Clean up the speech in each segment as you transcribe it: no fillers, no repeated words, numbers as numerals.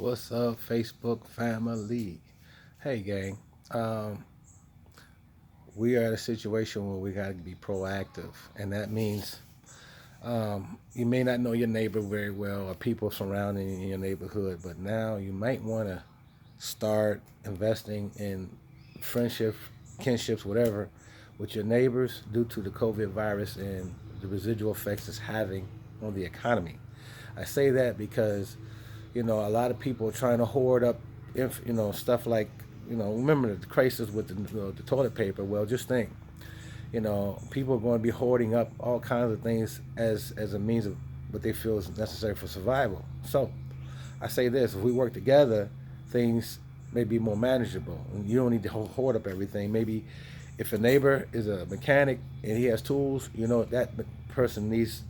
What's up, Facebook family? Hey, gang. Um, we are at a situation where we got to be proactive, and that means you may not know your neighbor very well or people surrounding in your neighborhood, but now you might want to start investing in friendship, kinships, whatever, with your neighbors due to the COVID virus and the residual effects it's having on the economy. I say that because a lot of people are trying to hoard up, stuff like, remember the crisis with the toilet paper. Well, just think, people are going to be hoarding up all kinds of things as a means of what they feel is necessary for survival. So I say this: if we work together, things may be more manageable. And you don't need to hoard up everything. Maybe if a neighbor is a mechanic and he has tools, that person needs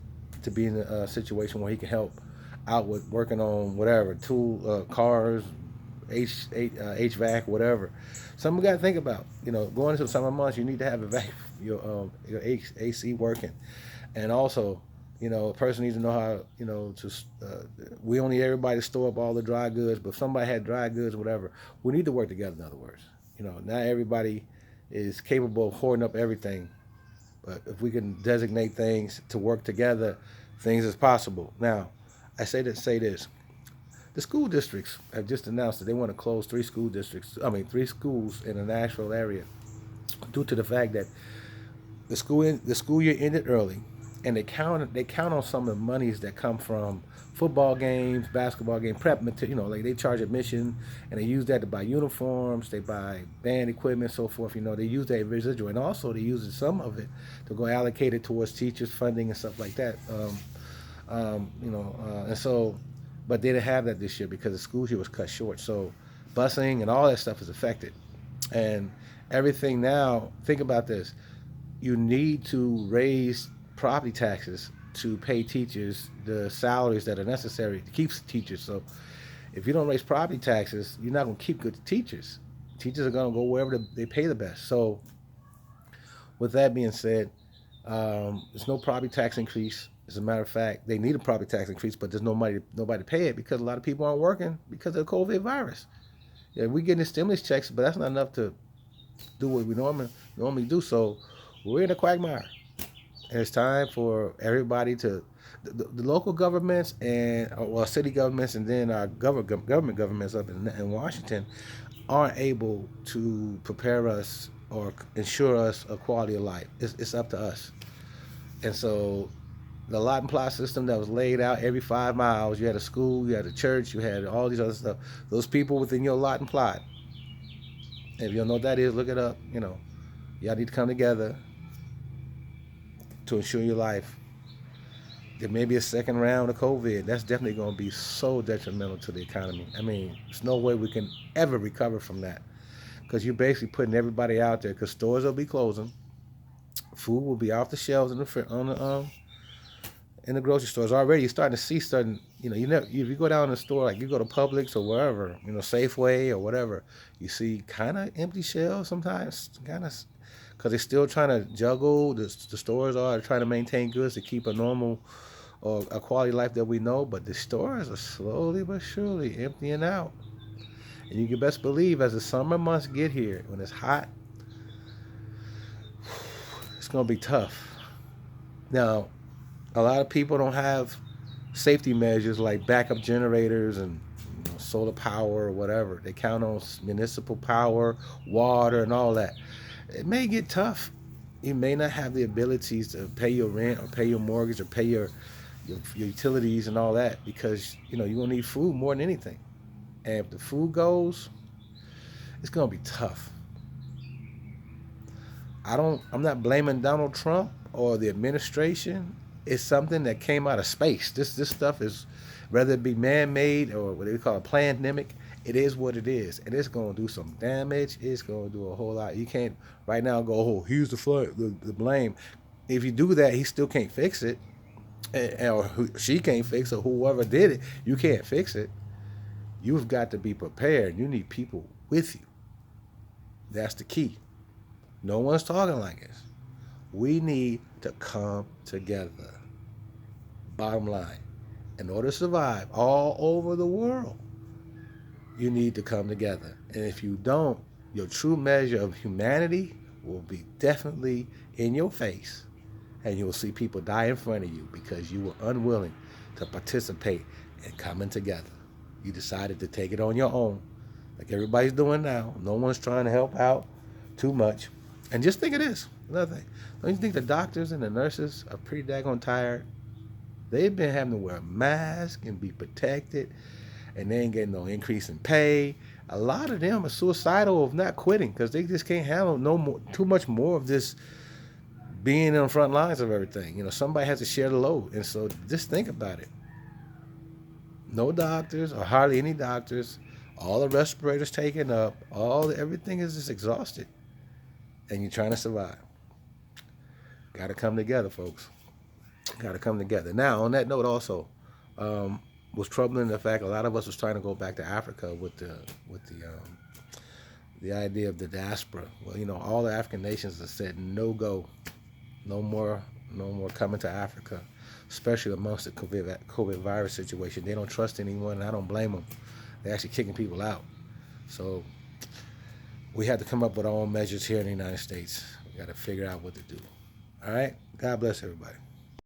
to be in a situation where he can help out with working on whatever tool, cars, HVAC, whatever. Something we got to think about. Going into the summer months, you need to have your AC working, and also, a person needs to know how, to. We don't need everybody to store up all the dry goods, but if somebody had dry goods, whatever, we need to work together. In other words, not everybody is capable of hoarding up everything, but if we can designate things to work together, things is possible. Now, I say this: the school districts have just announced that they want to close three school districts. I mean, three schools in the Nashville area due to the fact that the school year ended early, and they count on some of the monies that come from football games, basketball game prep material. Like they charge admission, and they use that to buy uniforms, they buy band equipment, so forth. They use that residual, and also they use some of it to go allocate it towards teachers funding and stuff like that. And so, but they didn't have that this year because the school year was cut short. So busing and all that stuff is affected, and everything now. Think about this: you need to raise property taxes to pay teachers the salaries that are necessary to keep teachers. So if you don't raise property taxes, you're not going to keep good teachers. Teachers are going to go wherever they pay the best. So with that being said, there's no property tax increase. As a matter of fact, they need a property tax increase, but there's nobody to pay it because a lot of people aren't working because of the COVID virus. Yeah, we're getting the stimulus checks, but that's not enough to do what we normally do. So we're in a quagmire. And it's time for everybody to the local governments and well city governments and then our government governments up in Washington aren't able to prepare us or ensure us a quality of life. It's up to us. And so the lot and plot system that was laid out every 5 miles, you had a school, you had a church, you had all these other stuff. Those people within your lot and plot, if you don't know what that is, look it up. Y'all need to come together to ensure your life. There may be a second round of COVID. That's definitely going to be so detrimental to the economy. I mean, there's no way we can ever recover from that because you're basically putting everybody out there. Because stores will be closing, food will be off the shelves in the grocery stores already. You're starting to see certain, if you go down in the store, like you go to Publix or wherever, Safeway or whatever, you see kind of empty shelves sometimes, kind of, because they're still trying to juggle. The stores are trying to maintain goods to keep a normal or a quality life that we know, but the stores are slowly but surely emptying out. And you can best believe as the summer months get here, when it's hot, it's gonna be tough. Now, a lot of people don't have safety measures like backup generators and solar power or whatever. They count on municipal power, water, and all that. It may get tough. You may not have the abilities to pay your rent or pay your mortgage or pay your utilities and all that because you're gonna need food more than anything. And if the food goes, it's gonna be tough. I'm not blaming Donald Trump or the administration. It's something that came out of space. This stuff is, whether it be man-made or what they call a pandemic, it is what it is, and it's gonna do some damage. It's gonna do a whole lot. You can't right now go, oh, here's the blame. If you do that, he still can't fix it, or she can't fix it. Whoever did it, you can't fix it. You've got to be prepared. You need people with you. That's the key. No one's talking like this. We need to come together. Bottom line. In order to survive all over the world, you need to come together. And if you don't, your true measure of humanity will be definitely in your face. And you will see people die in front of you because you were unwilling to participate in coming together. You decided to take it on your own, like everybody's doing now. No one's trying to help out too much. And just think of this, another thing. Don't you think the doctors and the nurses are pretty daggone tired? They've been having to wear a mask and be protected, and they ain't getting no increase in pay. A lot of them are suicidal of not quitting because they just can't handle no more, too much more of this being on the front lines of everything. Somebody has to share the load, and so just think about it. No doctors or hardly any doctors. All the respirators taken up. Everything is just exhausted, and you're trying to survive. Got to come together, folks. Got to come together. Now, on that note, also, was troubling the fact a lot of us was trying to go back to Africa with the idea of the diaspora. Well, all the African nations have said no go, no more coming to Africa, especially amongst the COVID virus situation. They don't trust anyone, and I don't blame them. They're actually kicking people out. So we had to come up with our own measures here in the United States. We got to figure out what to do. All right? God bless everybody.